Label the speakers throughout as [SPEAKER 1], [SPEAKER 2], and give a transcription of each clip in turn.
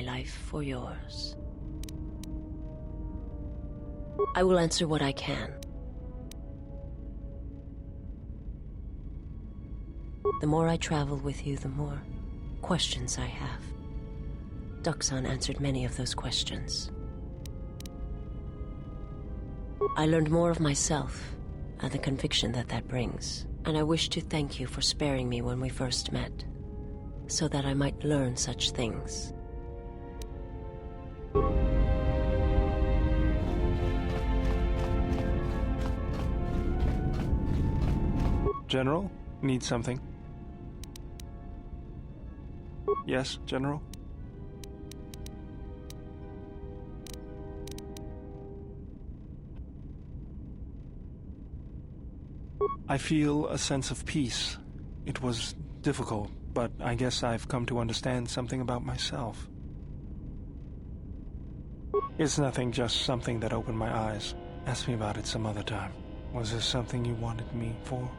[SPEAKER 1] life for yours. I will answer what I can. The more I travel with you, the more questions I have. Duxan answered many of those questions. I learned more of myself and the conviction that that brings. And I wish to thank you for sparing me when we first met, so that I might learn such things.
[SPEAKER 2] General? Need something? Yes, General? I feel a sense of peace. It was difficult, but I guess I've come to understand something about myself. It's nothing, just something that opened my eyes. Ask me about it some other time. Was there something you wanted me for?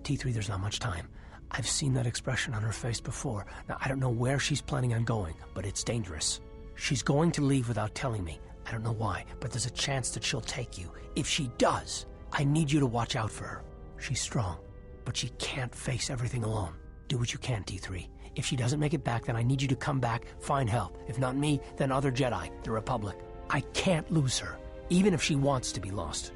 [SPEAKER 3] T3, there's not much time. I've seen that expression on her face before. Now, I don't know where she's planning on going, but it's dangerous. She's going to leave without telling me. I don't know why, but there's a chance that she'll take you. If she does, I need you to watch out for her. She's strong, but she can't face everything alone. Do what you can, T3. If she doesn't make it back, then I need you to come back, find help. If not me, then other Jedi, the Republic. I can't lose her, even if she wants to be lost.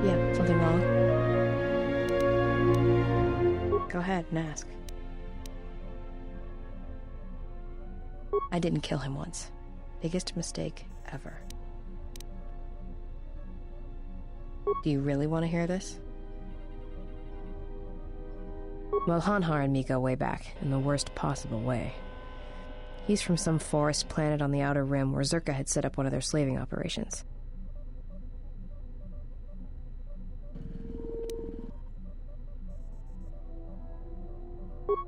[SPEAKER 4] Yeah, something wrong? Go ahead and ask. I didn't kill him once. Biggest mistake ever. Do you really want to hear this? Well, Hanhar and me go way back, in the worst possible way. He's from some forest planet on the Outer Rim where Zerka had set up one of their slaving operations.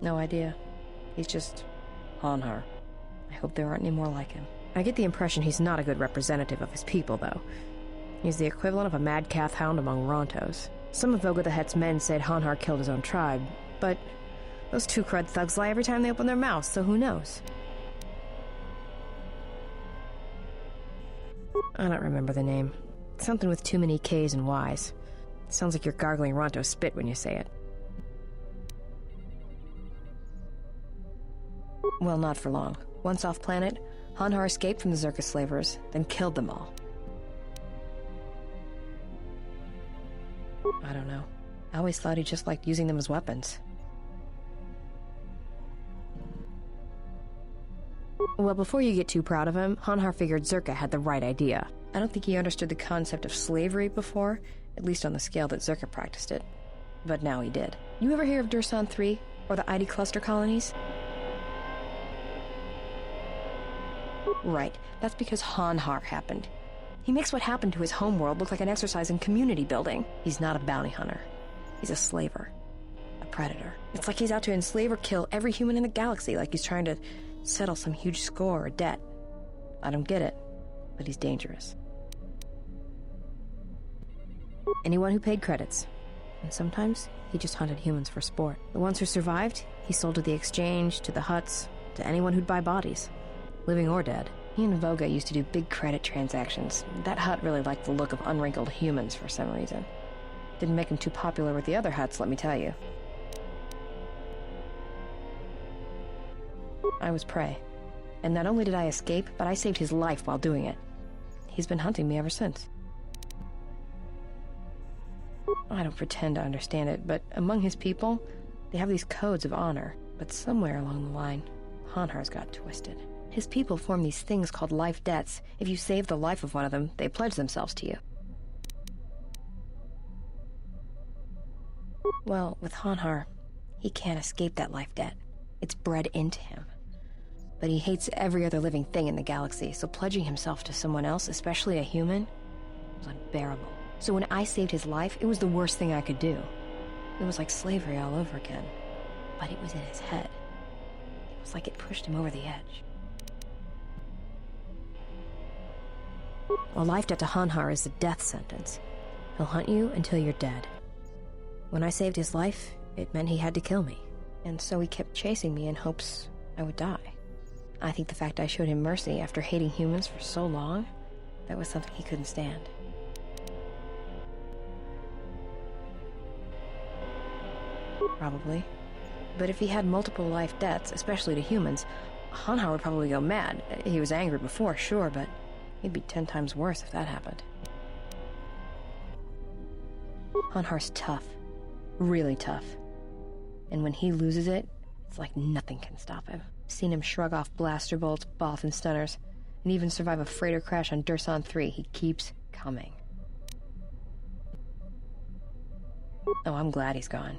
[SPEAKER 4] No idea. He's just Hanhar. I hope there aren't any more like him. I get the impression he's not a good representative of his people, though. He's the equivalent of a mad calf hound among Rontos. Some of Voga the Hett's men said Hanhar killed his own tribe, but those two crud thugs lie every time they open their mouths, so who knows? I don't remember the name. Something with too many K's and Y's. Sounds like you're gargling Ronto spit when you say it. Well, not for long. Once off planet, Hanhar escaped from the Zerka slavers, then killed them all. I don't know. I always thought he just liked using them as weapons. Well, before you get too proud of him, Hanhar figured Zerka had the right idea. I don't think he understood the concept of slavery before, at least on the scale that Zerka practiced it. But now he did. You ever hear of Dursan 3, or the ID cluster colonies? Right, that's because Hanhar happened. He makes what happened to his homeworld look like an exercise in community building. He's not a bounty hunter. He's a slaver. A predator. It's like he's out to enslave or kill every human in the galaxy, like he's trying to settle some huge score or debt. I don't get it, but he's dangerous. Anyone who paid credits. And sometimes, he just hunted humans for sport. The ones who survived, he sold to the exchange, to the huts, to anyone who'd buy bodies. Living or dead. He and Voga used to do big credit transactions. That hut really liked the look of unwrinkled humans for some reason. Didn't make him too popular with the other huts, let me tell you. I was prey. And not only did I escape, but I saved his life while doing it. He's been hunting me ever since. I don't pretend to understand it, but among his people, they have these codes of honor. But somewhere along the line, Hanhar's got twisted. His people form these things called life debts. If you save the life of one of them, they pledge themselves to you. Well, with Hanhar, he can't escape that life debt. It's bred into him. But he hates every other living thing in the galaxy, so pledging himself to someone else, especially a human, was unbearable. So when I saved his life, it was the worst thing I could do. It was like slavery all over again. But it was in his head. It was like it pushed him over the edge. A life debt to Hanhar is a death sentence. He'll hunt you until you're dead. When I saved his life, it meant he had to kill me. And so he kept chasing me in hopes I would die. I think the fact I showed him mercy after hating humans for so long, that was something he couldn't stand. Probably. But if he had multiple life debts, especially to humans, Hanhar would probably go mad. He was angry before, sure, but he'd be 10 times worse if that happened. Hanhar's tough. Really tough. And when he loses it, it's like nothing can stop him. I've seen him shrug off blaster bolts, Bothan stunners, and even survive a freighter crash on Dursan 3. He keeps coming. Oh, I'm glad he's gone.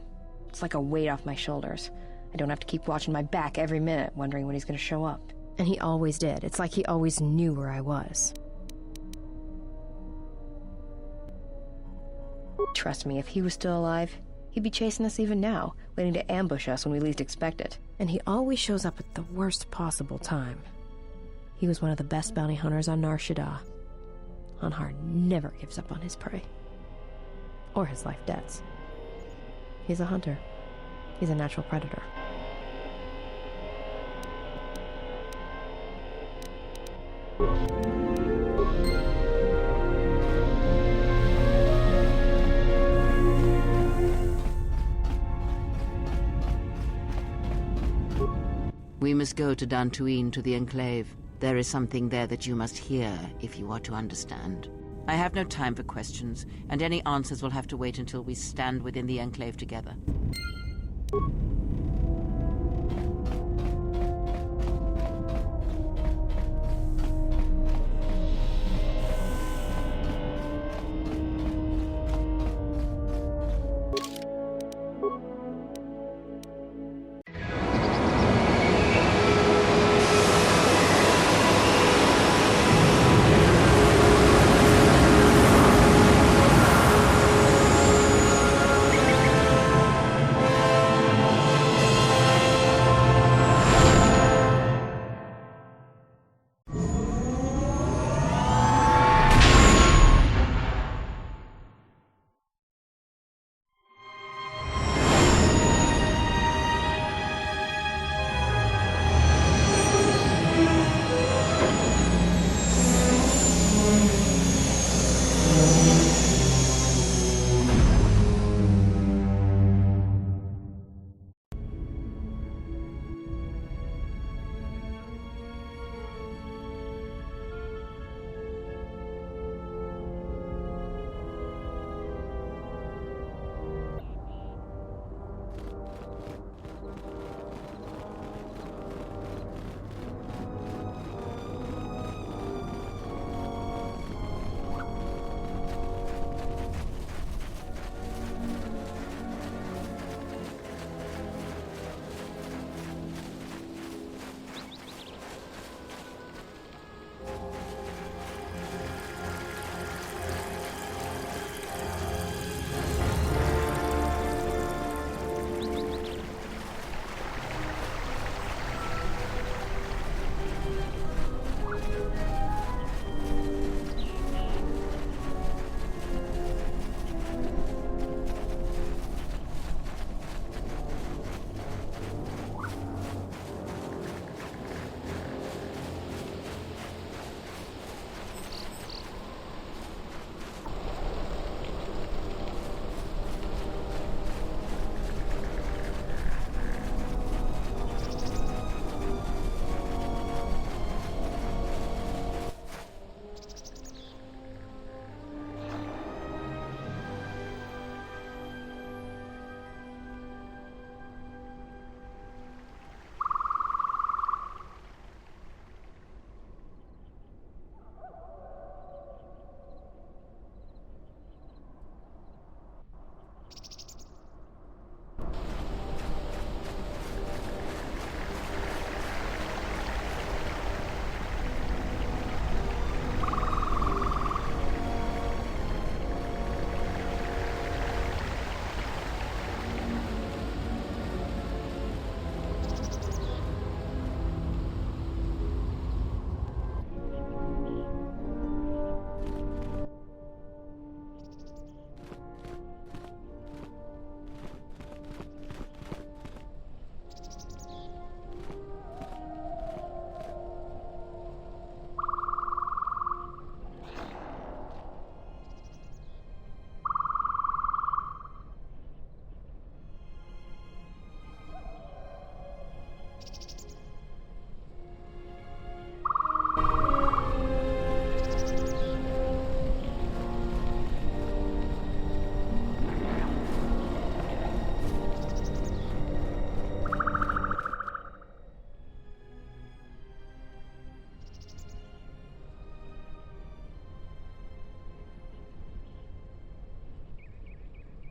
[SPEAKER 4] It's like a weight off my shoulders. I don't have to keep watching my back every minute, wondering when he's gonna show up. And he always did. It's like he always knew where I was. Trust me, if he was still alive, he'd be chasing us even now, waiting to ambush us when we least expect it. And he always shows up at the worst possible time. He was one of the best bounty hunters on Nar Shaddaa. Hanhar never gives up on his prey. Or his life debts. He's a hunter. He's a natural predator.
[SPEAKER 5] We must go to Dantooine, to the Enclave. There is something there that you must hear if you are to understand. I have no time for questions, and any answers will have to wait until we stand within the Enclave together.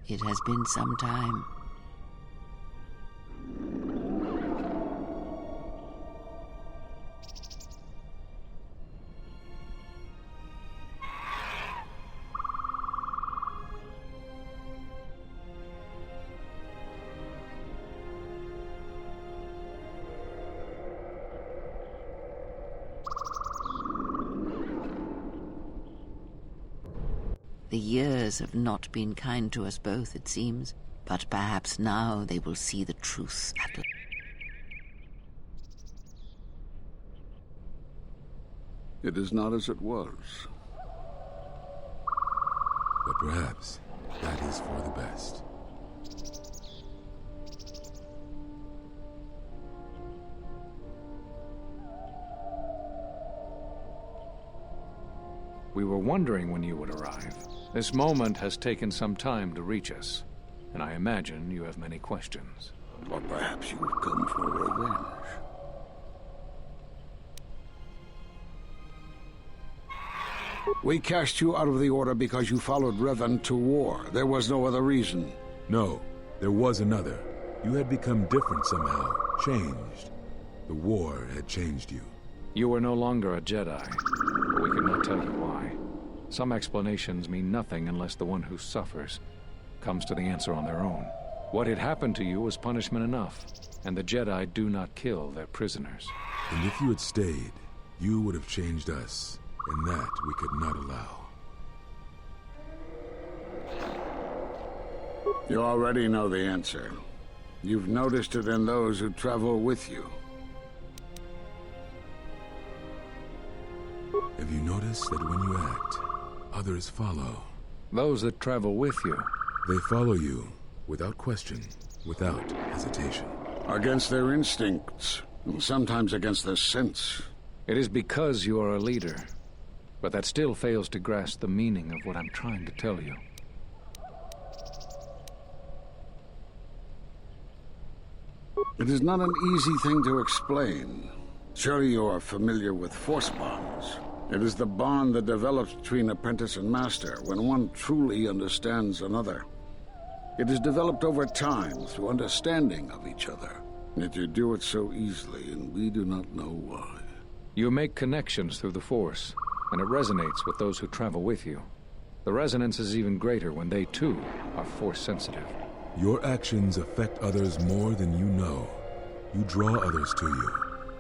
[SPEAKER 5] It has been some time. The years have not been kind to us both, it seems, but perhaps now they will see the truth at last.
[SPEAKER 6] It is not as it was.
[SPEAKER 7] But perhaps that is for the best.
[SPEAKER 8] We were wondering when you would arrive. This moment has taken some time to reach us, and I imagine you have many questions.
[SPEAKER 6] Or perhaps you have come for revenge. We cast you out of the Order because you followed Revan to war. There was no other reason.
[SPEAKER 7] No, there was another. You had become different somehow, changed. The war had changed you.
[SPEAKER 8] You were no longer a Jedi, but we could not tell you why. Some explanations mean nothing unless the one who suffers comes to the answer on their own. What had happened to you was punishment enough, and the Jedi do not kill their prisoners.
[SPEAKER 7] And if you had stayed, you would have changed us, and that we could not allow.
[SPEAKER 6] You already know the answer. You've noticed it in those who travel with you.
[SPEAKER 7] Have you noticed that when you act, others follow?
[SPEAKER 8] Those that travel with you.
[SPEAKER 7] They follow you, without question, without hesitation.
[SPEAKER 6] Against their instincts, and sometimes against their sense.
[SPEAKER 8] It is because you are a leader, but that still fails to grasp the meaning of what I'm trying to tell you.
[SPEAKER 6] It is not an easy thing to explain. Surely you are familiar with force bonds. It is the bond that develops between apprentice and master when one truly understands another. It is developed over time through understanding of each other. Yet you do it so easily, and we do not know why.
[SPEAKER 8] You make connections through the Force, and it resonates with those who travel with you. The resonance is even greater when they, too, are Force-sensitive.
[SPEAKER 7] Your actions affect others more than you know. You draw others to you,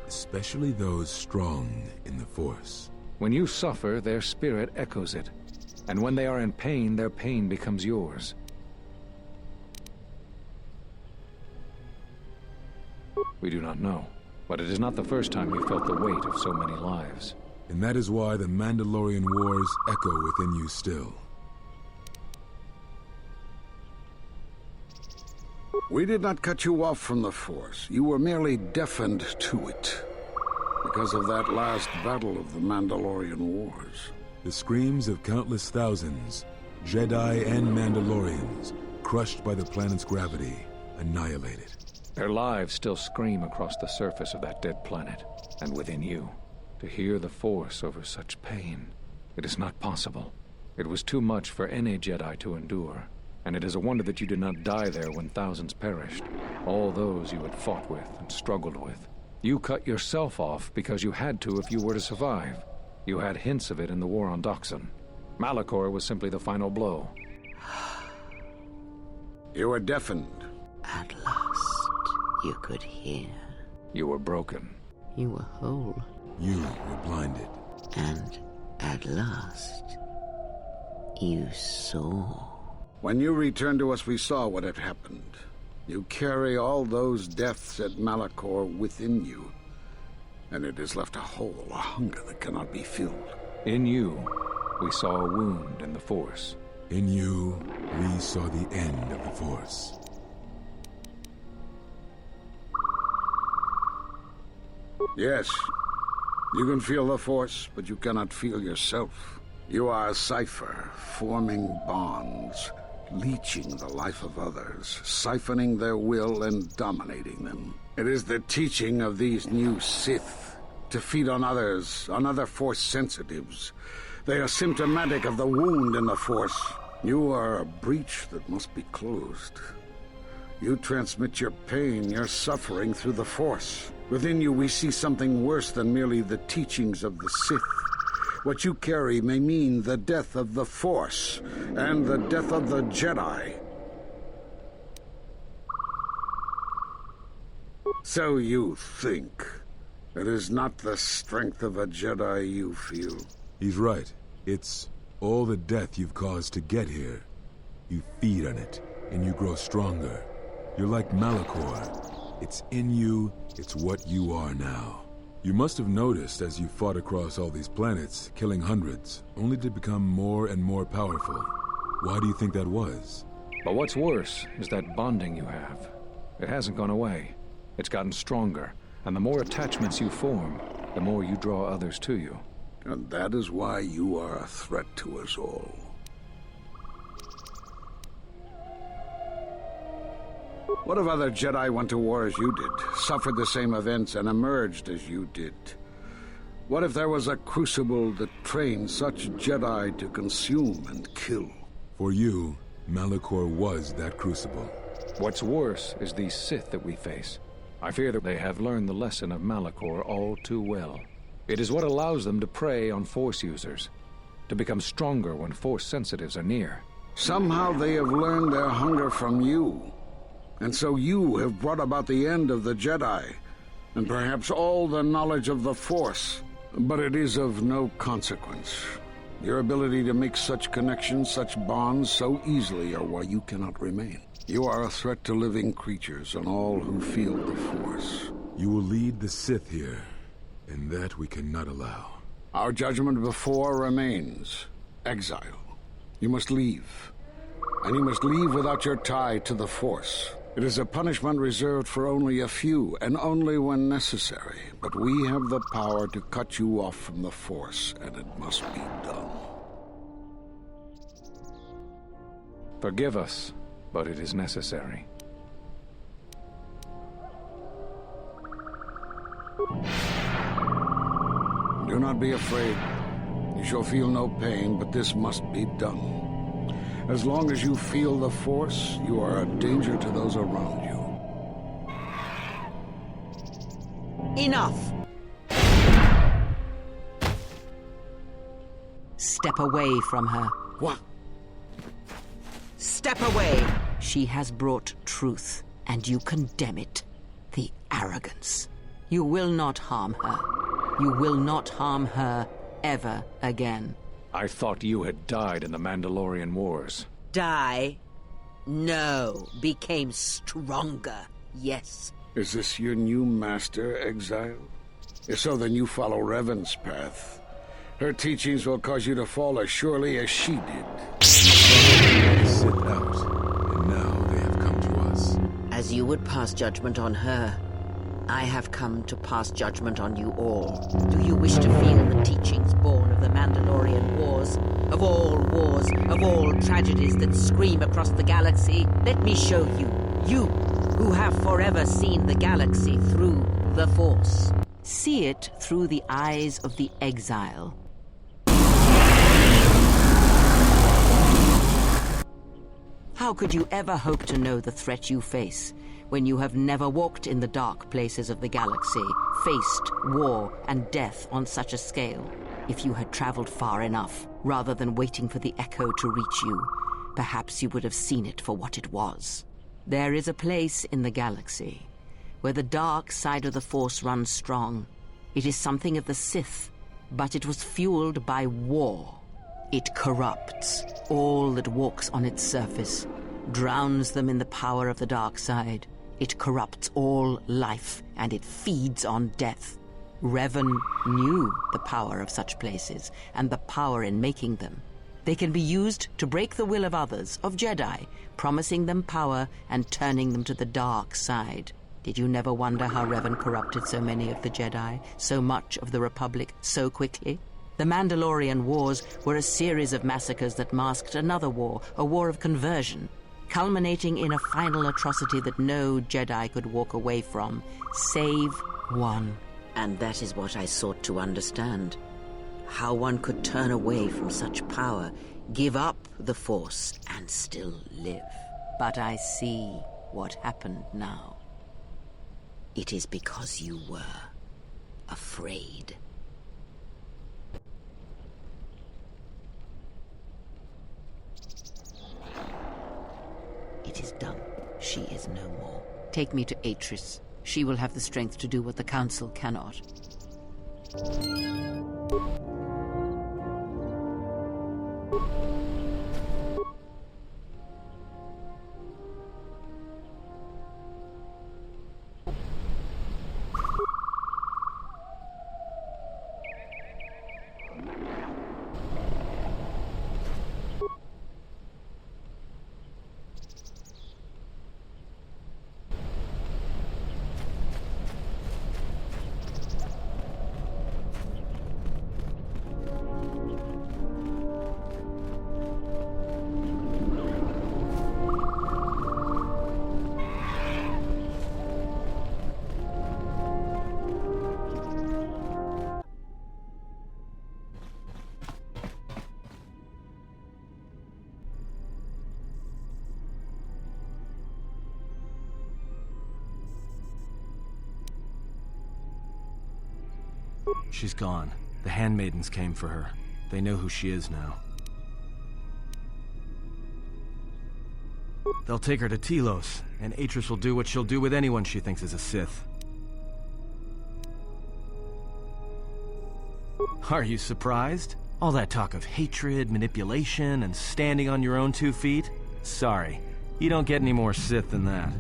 [SPEAKER 7] especially those strong in the Force.
[SPEAKER 8] When you suffer, their spirit echoes it. And when they are in pain, their pain becomes yours. We do not know, but it is not the first time you felt the weight of so many lives.
[SPEAKER 7] And that is why the Mandalorian Wars echo within you still.
[SPEAKER 6] We did not cut you off from the Force. You were merely deafened to it. Because of that last battle of the Mandalorian Wars.
[SPEAKER 7] The screams of countless thousands, Jedi and Mandalorians, crushed by the planet's gravity, annihilated.
[SPEAKER 8] Their lives still scream across the surface of that dead planet, and within you. To hear the Force over such pain, it is not possible. It was too much for any Jedi to endure, and it is a wonder that you did not die there when thousands perished, all those you had fought with and struggled with. You cut yourself off because you had to if you were to survive. You had hints of it in the war on Doxon. Malachor was simply the final blow.
[SPEAKER 6] You were deafened.
[SPEAKER 5] At last, you could hear.
[SPEAKER 8] You were broken.
[SPEAKER 5] You were whole.
[SPEAKER 7] You were blinded.
[SPEAKER 5] And at last, you saw.
[SPEAKER 6] When you returned to us, we saw what had happened. You carry all those deaths at Malachor within you. And it has left a hole, a hunger that cannot be filled.
[SPEAKER 8] In you, we saw a wound in the Force.
[SPEAKER 7] In you, we saw the end of the Force.
[SPEAKER 6] Yes, you can feel the Force, but you cannot feel yourself. You are a cipher, forming bonds, leeching the life of others, siphoning their will and dominating them. It is the teaching of these new Sith to feed on others, on other Force sensitives. They are symptomatic of the wound in the Force. You are a breach that must be closed. You transmit your pain, your suffering through the Force. Within you we see something worse than merely the teachings of the Sith. What you carry may mean the death of the Force, and the death of the Jedi. So you think. It is not the strength of a Jedi you feel.
[SPEAKER 7] He's right. It's all the death you've caused to get here. You feed on it, and you grow stronger. You're like Malachor. It's in you, it's what you are now. You must have noticed as you fought across all these planets, killing hundreds, only to become more and more powerful. Why do you think that was?
[SPEAKER 8] But what's worse is that bonding you have. It hasn't gone away. It's gotten stronger, and the more attachments you form, the more you draw others to you.
[SPEAKER 6] And that is why you are a threat to us all. What if other Jedi went to war as you did, suffered the same events, and emerged as you did? What if there was a crucible that trained such Jedi to consume and kill?
[SPEAKER 7] For you, Malachor was that crucible.
[SPEAKER 8] What's worse is these Sith that we face. I fear that they have learned the lesson of Malachor all too well. It is what allows them to prey on Force users, to become stronger when Force sensitives are near.
[SPEAKER 6] Somehow they have learned their hunger from you. And so you have brought about the end of the Jedi, and perhaps all the knowledge of the Force. But it is of no consequence. Your ability to make such connections, such bonds so easily are why you cannot remain. You are a threat to living creatures and all who feel the Force.
[SPEAKER 7] You will lead the Sith here, and that we cannot allow.
[SPEAKER 6] Our judgment before remains. Exile. You must leave. And you must leave without your tie to the Force. It is a punishment reserved for only a few, and only when necessary. But we have the power to cut you off from the Force, and it must be done.
[SPEAKER 8] Forgive us, but it is necessary.
[SPEAKER 6] Do not be afraid. You shall feel no pain, but this must be done. As long as you feel the Force, you are a danger to those around you.
[SPEAKER 5] Enough! Step away from her.
[SPEAKER 6] What?
[SPEAKER 5] Step away! She has brought truth, and you condemn it. The arrogance. You will not harm her. You will not harm her ever again.
[SPEAKER 8] I thought you had died in the Mandalorian Wars.
[SPEAKER 5] Die? No. Became stronger. Yes.
[SPEAKER 6] Is this your new master, Exile? If so, then you follow Revan's path. Her teachings will cause you to fall as surely as she did.
[SPEAKER 7] Sit out, and now they have come to us.
[SPEAKER 5] As you would pass judgment on her, I have come to pass judgment on you all. Do you wish to feel the teachings born of the Mandalorian Wars? Of all tragedies that scream across the galaxy? Let me show you. You, who have forever seen the galaxy through the Force. See it through the eyes of the Exile. How could you ever hope to know the threat you face when you have never walked in the dark places of the galaxy, faced war and death on such a scale? If you had traveled far enough, rather than waiting for the echo to reach you, perhaps you would have seen it for what it was. There is a place in the galaxy where the dark side of the Force runs strong. It is something of the Sith, but it was fueled by war. It corrupts all that walks on its surface, drowns them in the power of the dark side. It corrupts all life, and it feeds on death. Revan knew the power of such places, and the power in making them. They can be used to break the will of others, of Jedi, promising them power and turning them to the dark side. Did you never wonder how Revan corrupted so many of the Jedi, so much of the Republic, so quickly? The Mandalorian Wars were a series of massacres that masked another war, a war of conversion, culminating in a final atrocity that no Jedi could walk away from, save one. And that is what I sought to understand. how one could turn away from such power, give up the Force, and still live. But I see what happened now. It is because you were afraid. It is done. She is no more. Take me to Atris. She will have the strength to do what the Council cannot.
[SPEAKER 9] She's gone. The handmaidens came for her. They know who she is now. They'll take her to Telos, and Atris will do what she'll do with anyone she thinks is a Sith. Are you surprised? All that talk of hatred, manipulation, and standing on your own 2 feet? Sorry, you don't get any more Sith than that.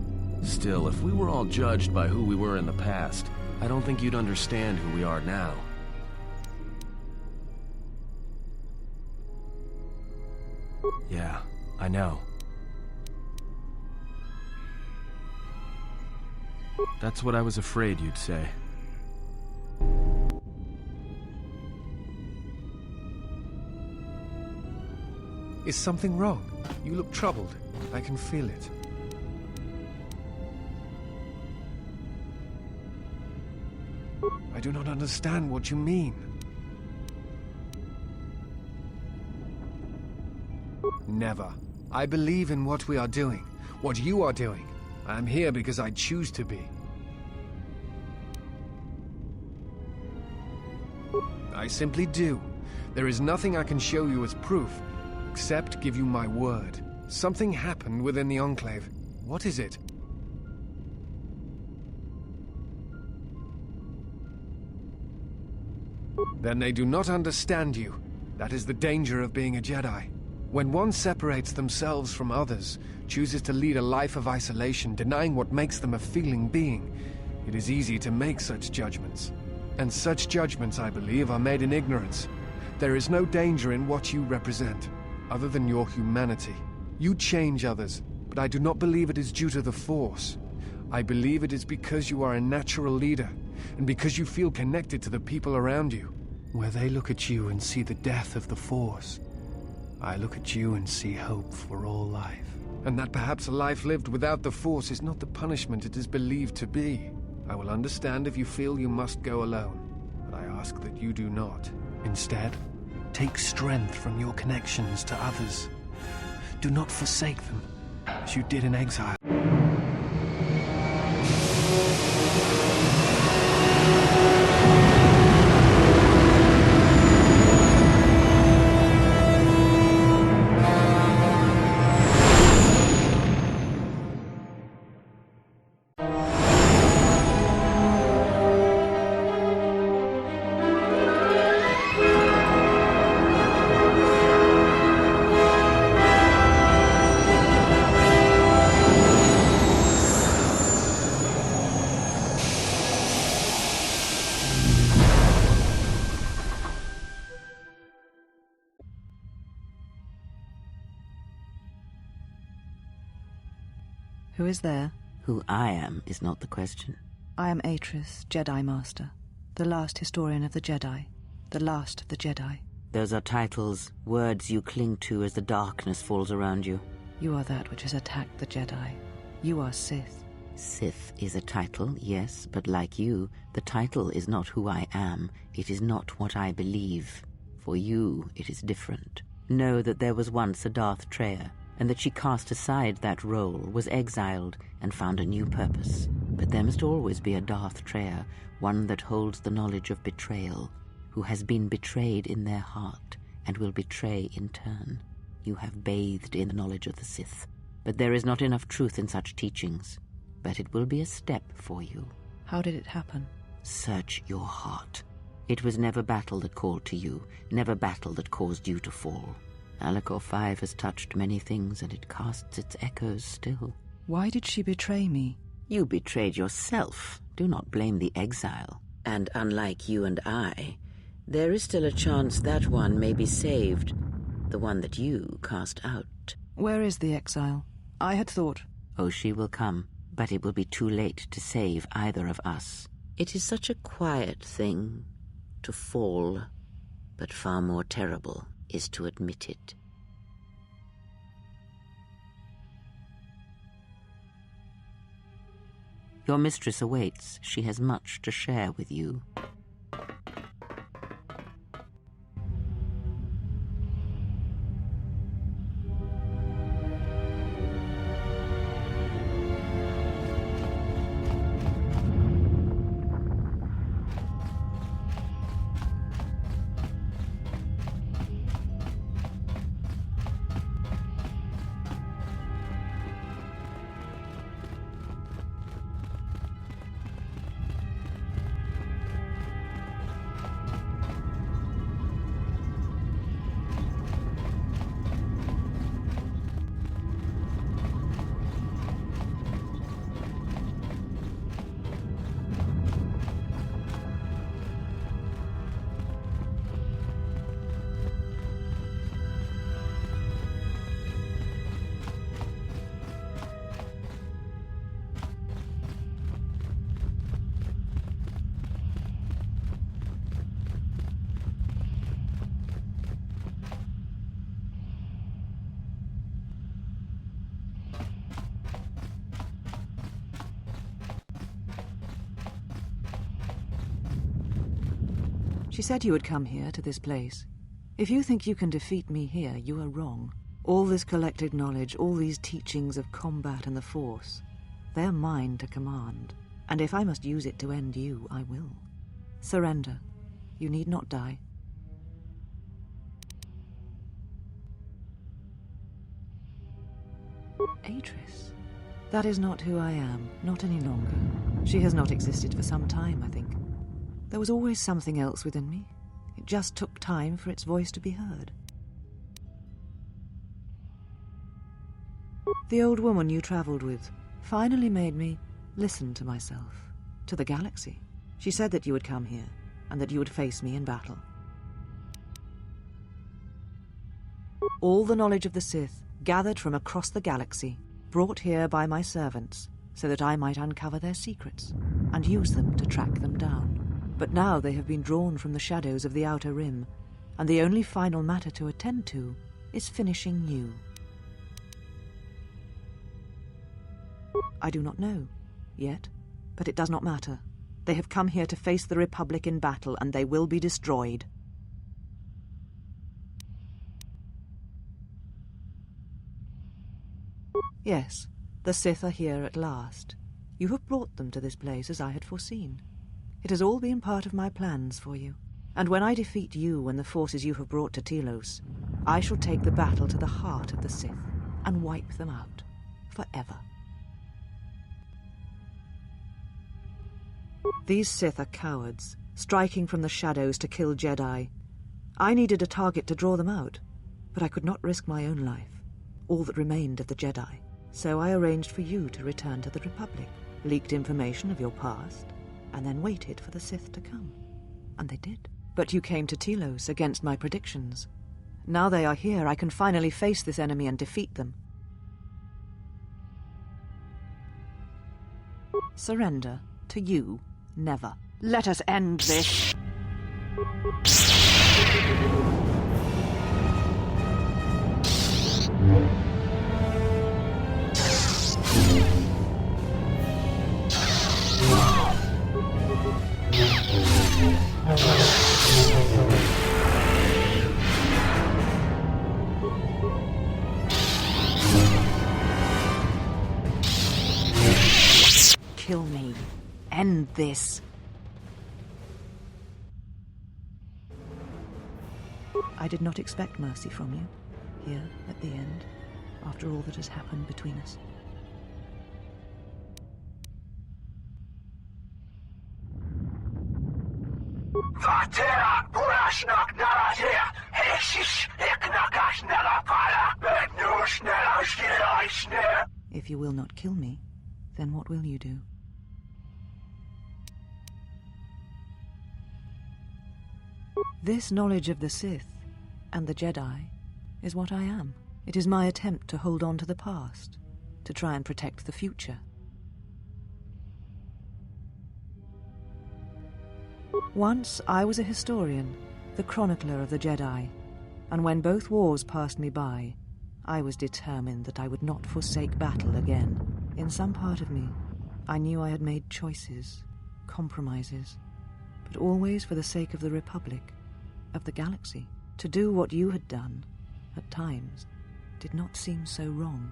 [SPEAKER 9] Still, if we were all judged by who we were in the past, I don't think you'd understand who we are now. Yeah, I know. That's what I was afraid you'd say.
[SPEAKER 10] Is something wrong? You look troubled. I can feel it. I do not understand what you mean. Never. I believe in what we are doing, what you are doing. I am here because I choose to be. I simply do. There is nothing I can show you as proof, except give you my word. Something happened within the Enclave. What is it? Then they do not understand you. That is the danger of being a Jedi. When one separates themselves from others, chooses to lead a life of isolation, denying what makes them a feeling being, it is easy to make such judgments. And such judgments, I believe, are made in ignorance. There is no danger in what you represent, other than your humanity. You change others, but I do not believe it is due to the Force. I believe it is because you are a natural leader, and because you feel connected to the people around you. Where they look at you and see the death of the Force, I look at you and see hope for all life. And that perhaps a life lived without the Force is not the punishment it is believed to be. I will understand if you feel you must go alone, but I ask that you do not. Instead, take strength from your connections to others. Do not forsake them, as you did in exile.
[SPEAKER 11] Who is there?
[SPEAKER 5] Who I am is not the question.
[SPEAKER 11] I am Atris, Jedi Master, the last historian of the Jedi, the last of the Jedi.
[SPEAKER 5] Those are titles, words you cling to as the darkness falls around you.
[SPEAKER 11] You are that which has attacked the Jedi. You are Sith.
[SPEAKER 5] Sith is a title, yes, but like you, the title is not who I am. It is not what I believe. For you, it is different. Know that there was once a Darth Treya, and that she cast aside that role, was exiled, and found a new purpose. But there must always be a Darth Treya, one that holds the knowledge of betrayal, who has been betrayed in their heart, and will betray in turn. You have bathed in the knowledge of the Sith, but there is not enough truth in such teachings. But it will be a step for you.
[SPEAKER 11] How did it happen?
[SPEAKER 5] Search your heart. It was never battle that called to you, never battle that caused you to fall. Malachor 5 has touched many things, and it casts its echoes still.
[SPEAKER 11] Why did she betray me?
[SPEAKER 5] You betrayed yourself. Do not blame the exile. And unlike you and I, there is still a chance that one may be saved, the one that you cast out.
[SPEAKER 11] Where is the exile? I had thought...
[SPEAKER 5] Oh, she will come, but it will be too late to save either of us. It is such a quiet thing to fall, but far more terrible is to admit it. Your mistress awaits. She has much to share with you.
[SPEAKER 11] She said you would come here, to this place. If you think you can defeat me here, you are wrong. All this collected knowledge, all these teachings of combat and the Force, they are mine to command. And if I must use it to end you, I will. Surrender. You need not die. Atris. That is not who I am, not any longer. She has not existed for some time, I think. There was always something else within me. It just took time for its voice to be heard. The old woman you traveled with finally made me listen to myself, to the galaxy. She said that you would come here, and that you would face me in battle. All the knowledge of the Sith, gathered from across the galaxy, brought here by my servants, so that I might uncover their secrets, and use them to track them down. But now they have been drawn from the shadows of the Outer Rim, and the only final matter to attend to is finishing you. I do not know, yet, but it does not matter. They have come here to face the Republic in battle, and they will be destroyed. Yes, the Sith are here at last. You have brought them to this place as I had foreseen. It has all been part of my plans for you. And when I defeat you and the forces you have brought to Telos, I shall take the battle to the heart of the Sith and wipe them out forever. These Sith are cowards, striking from the shadows to kill Jedi. I needed a target to draw them out, but I could not risk my own life, all that remained of the Jedi. So I arranged for you to return to the Republic, leaked information of your past, and then waited for the Sith to come. And they did. But you came to Telos against my predictions. Now they are here, I can finally face this enemy and defeat them. Surrender to you, never. Let us end this. kill me. End this. I did not expect mercy from you, here at the end, after all that has happened between us. If you will not kill me, then what will you do? This knowledge of the Sith and the Jedi is what I am. It is my attempt to hold on to the past, to try and protect the future. Once I was a historian, the chronicler of the Jedi, and when both wars passed me by, I was determined that I would not forsake battle again. In some part of me, I knew I had made choices, compromises, but always for the sake of the Republic, of the galaxy. To do what you had done, at times, did not seem so wrong.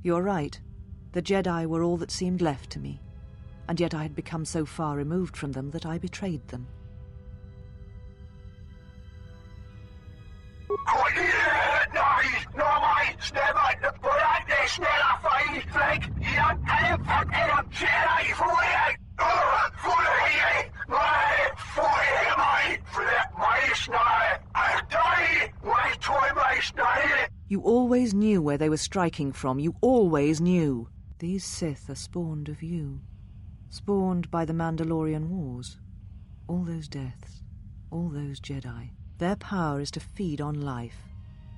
[SPEAKER 11] You're right. The Jedi were all that seemed left to me, and yet I had become so far removed from them that I betrayed them. You always knew where they were striking from. You always knew. These Sith are spawned of you. Spawned by the Mandalorian Wars. All those deaths. All those Jedi. Their power is to feed on life,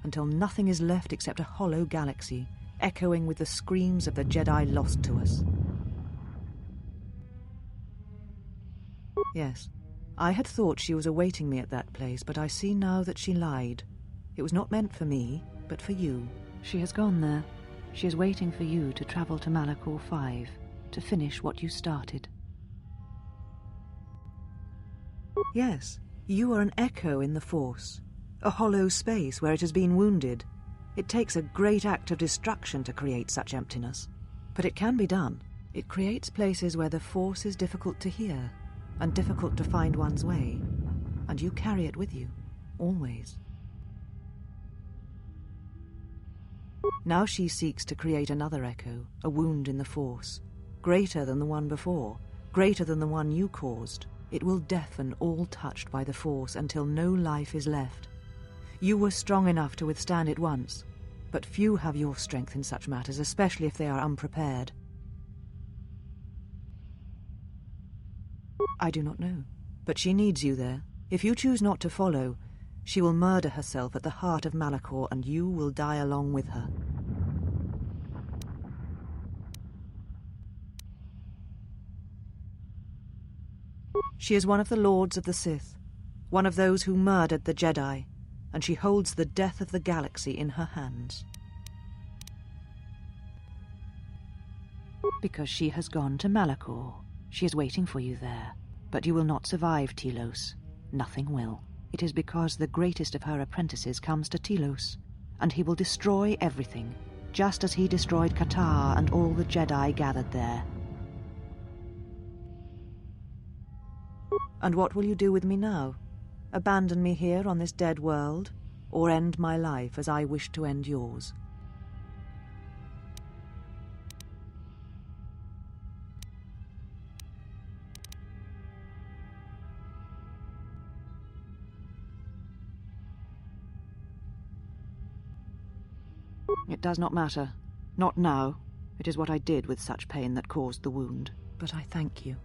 [SPEAKER 11] until nothing is left except a hollow galaxy, echoing with the screams of the Jedi lost to us. Yes, I had thought she was awaiting me at that place, but I see now that she lied. It was not meant for me, but for you. She has gone there. She is waiting for you to travel to Malachor 5, to finish what you started. Yes, you are an echo in the Force, a hollow space where it has been wounded. It takes a great act of destruction to create such emptiness, but it can be done. It creates places where the Force is difficult to hear, and difficult to find one's way, and you carry it with you, always. Now she seeks to create another echo, a wound in the Force, greater than the one before, greater than the one you caused. It will deafen all touched by the Force until no life is left. You were strong enough to withstand it once, but few have your strength in such matters, especially if they are unprepared. I do not know, but she needs you there. If you choose not to follow, she will murder herself at the heart of Malachor, and you will die along with her. She is one of the Lords of the Sith, one of those who murdered the Jedi, and she holds the death of the galaxy in her hands. Because she has gone to Malachor. She is waiting for you there. But you will not survive, Telos. Nothing will. It is because the greatest of her apprentices comes to Telos, and he will destroy everything, just as he destroyed Qatar and all the Jedi gathered there. And what will you do with me now? Abandon me here on this dead world, or end my life as I wish to end yours? It does not matter. Not now. It is what I did with such pain that caused the wound. But I thank you.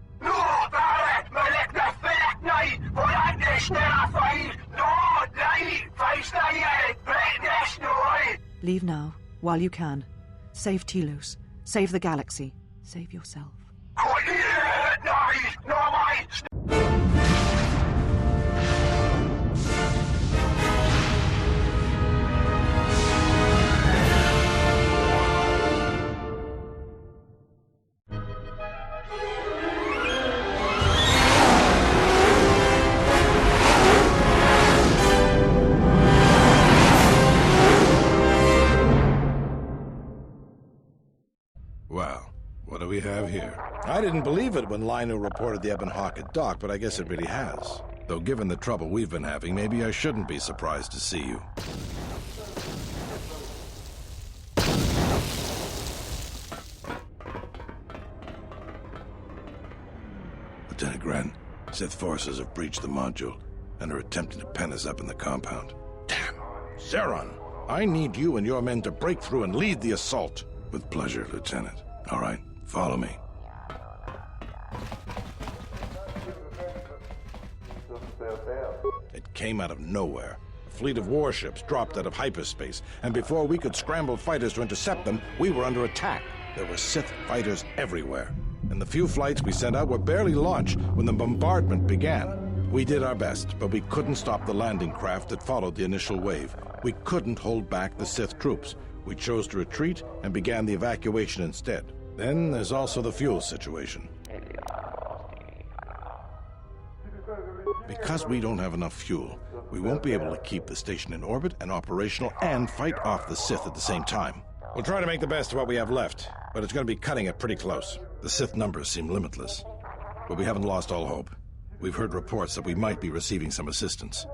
[SPEAKER 11] Leave now, while you can. Save Telos. Save the galaxy. Save yourself.
[SPEAKER 12] we have here. I didn't believe it when Lino reported the Ebon Hawk at dock, but I guess it really has. Though given the trouble we've been having, maybe I shouldn't be surprised to see you. Lieutenant Gren, Sith forces have breached the module and are attempting to pen us up in the compound. Damn! Zeron! I need you and your men to break through and lead the assault. With pleasure, Lieutenant. All right, follow me. It came out of nowhere. A fleet of warships dropped out of hyperspace, and before we could scramble fighters to intercept them, we were under attack. There were Sith fighters everywhere, and the few flights we sent out were barely launched when the bombardment began. We did our best, but we couldn't stop the landing craft that followed the initial wave. We couldn't hold back the Sith troops. We chose to retreat and began the evacuation instead. Then there's also the fuel situation. Because we don't have enough fuel, we won't be able to keep the station in orbit and operational and fight off the Sith at the same time. We'll try to make the best of what we have left, but it's going to be cutting it pretty close. The Sith numbers seem limitless, but we haven't lost all hope. We've heard reports that we might be receiving some assistance.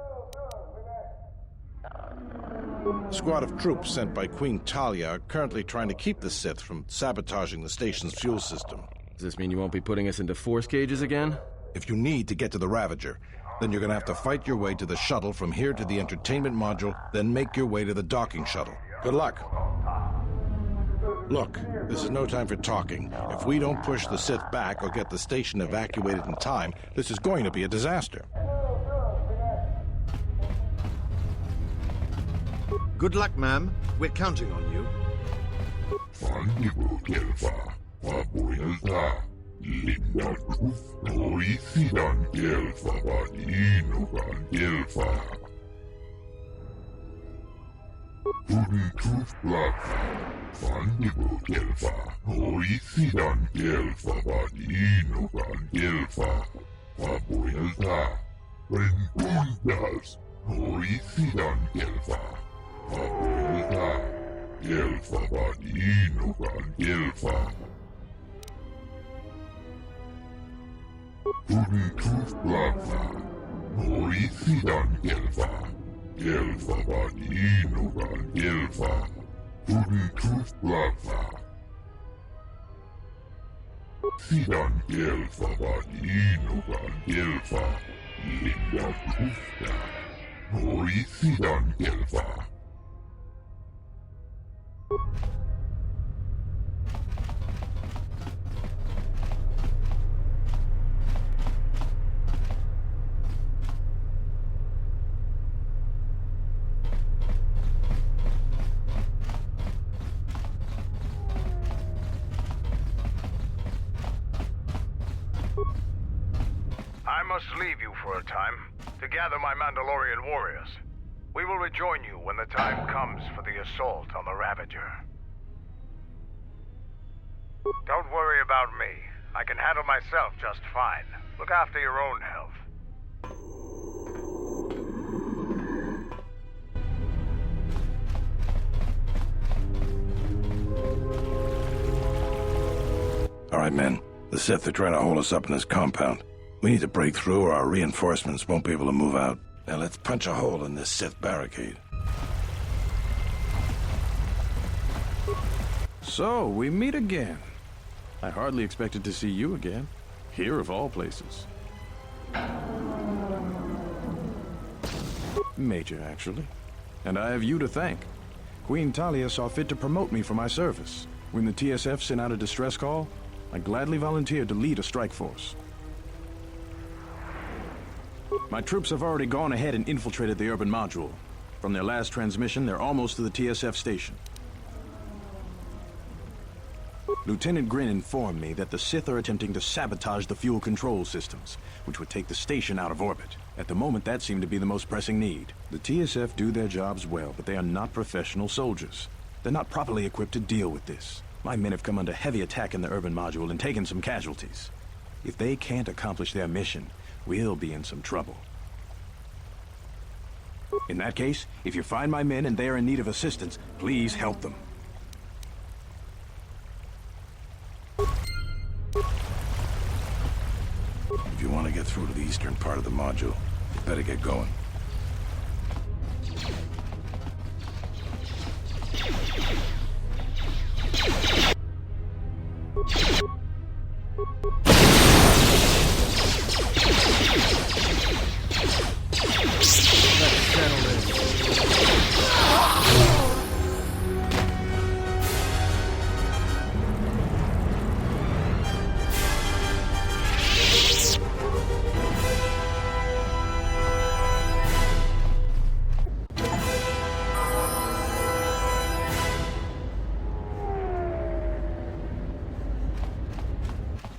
[SPEAKER 12] A squad of troops sent by Queen Talia are currently trying to keep the Sith from sabotaging the station's fuel system.
[SPEAKER 9] Does this mean you won't be putting us into force cages again?
[SPEAKER 12] If you need to get to the Ravager, then you're going to have to fight your way to the shuttle from here to the entertainment module, then make your way to the docking shuttle. Good luck. Look, this is no time for talking. If we don't push the Sith back or get the station evacuated in time, this is going to be a disaster.
[SPEAKER 13] Good luck, ma'am. We're counting on you.
[SPEAKER 14] I must leave you for a time to gather my Mandalorian warriors. We will rejoin you when the time comes for the assault on the Ravager. Don't worry about me. I can handle myself just fine. Look after your own health.
[SPEAKER 12] All right, men. The Sith are trying to hold us up in this compound. We need to break through or our reinforcements won't be able to move out. Now let's punch a hole in this Sith barricade.
[SPEAKER 8] So, we meet again. I hardly expected to see you again. Here of all places. Major, actually. And I have you to thank. Queen Talia saw fit to promote me for my service. When the TSF sent out a distress call, I gladly volunteered to lead a strike force. My troops have already gone ahead and infiltrated the urban module. From their last transmission, they're almost to the TSF station. Lieutenant Grin informed me that the Sith are attempting to sabotage the fuel control systems, which would take the station out of orbit. At the moment, that seemed to be the most pressing need. The TSF do their jobs well, but they are not professional soldiers. They're not properly equipped to deal with this. My men have come under heavy attack in the urban module and taken some casualties. If they can't accomplish their mission, we'll be in some trouble. In that case, if you find my men and they are in need of assistance, please help them.
[SPEAKER 12] western part of the module. Better get going.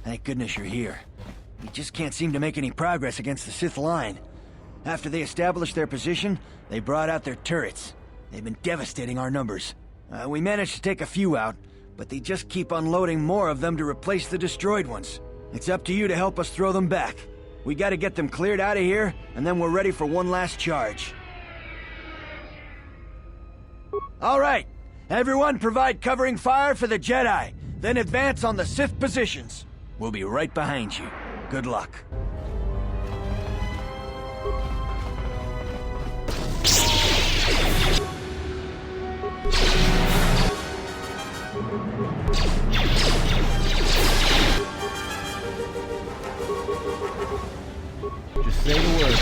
[SPEAKER 15] Thank goodness you're here. We just can't seem to make any progress against the Sith line. After they established their position, they brought out their turrets. They've been devastating our numbers. We managed to take a few out, but they just keep unloading more of them to replace the destroyed ones. It's up to you to help us throw them back. We gotta get them cleared out of here, and then we're ready for one last charge. All right, everyone provide covering fire for the Jedi, then advance on the Sith positions. We'll be right behind you. Good luck.
[SPEAKER 9] Just say the word.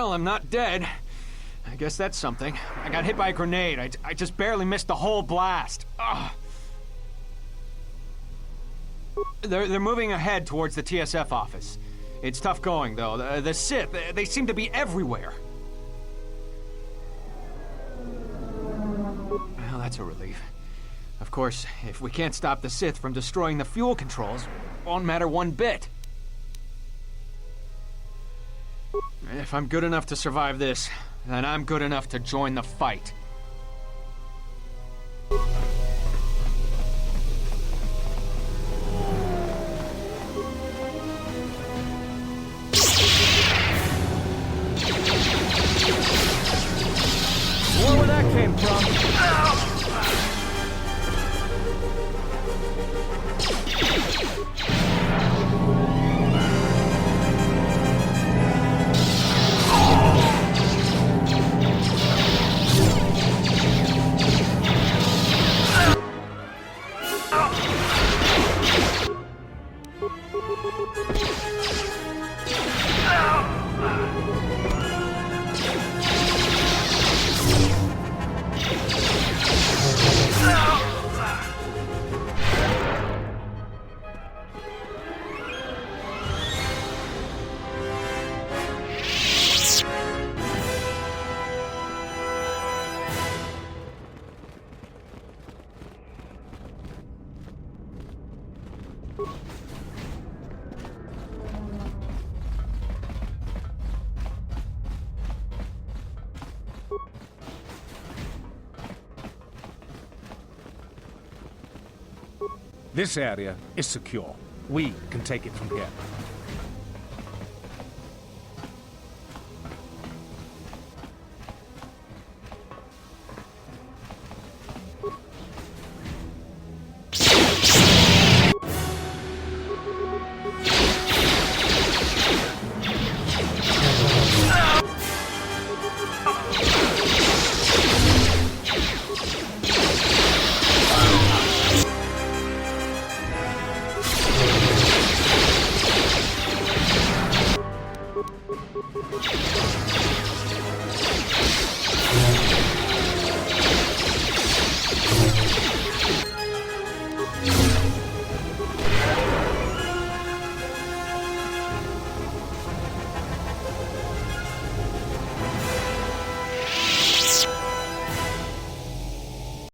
[SPEAKER 3] Well, I'm not dead. I guess that's something. I got hit by a grenade. I just barely missed the whole blast. Ugh. They're moving ahead towards the TSF office. It's tough going, though. The Sith, they seem to be everywhere. Well, that's a relief. Of course, if we can't stop the Sith from destroying the fuel controls, it won't matter one bit. If I'm good enough to survive this, then I'm good enough to join the fight. Where that came from? This area is secure. We can take it from here.